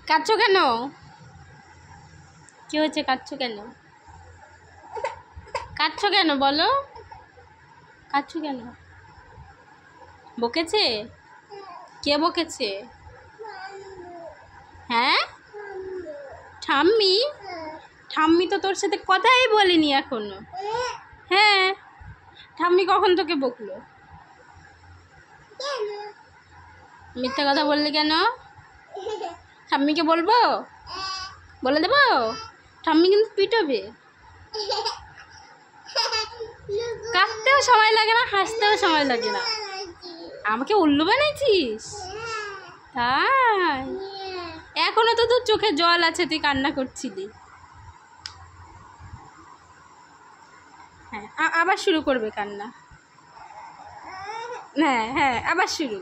কাঁদছো কেন? কি হয়েছে? কাঁদছো কেন? কাঁদছো কেন বলো? কাঁদছো কেন? বকেছে? কে বকেছে? হ্যাঁ, ঠাম্মি। ঠাম্মি তো তোর সাথে কথাই বলিনি এখনো। হ্যাঁ, ঠাম্মি কখন তোকে বকলো? মিথ্যা কথা বললি কেন? ঠাম্মিকে বলবো? বলে দেবো? ঠাম্মি কিন্তু পিটাবে। কাঁদতেও সময় লাগে না, হাসতেও সময় লাগে না। আমাকে উল্লু বানাইছিস? তাই? এখনো তো তোর চোখে জল আছে, তুই কান্না করছিলি। হ্যাঁ, আবার শুরু করবে কান্না। হ্যাঁ হ্যাঁ, আবার শুরু।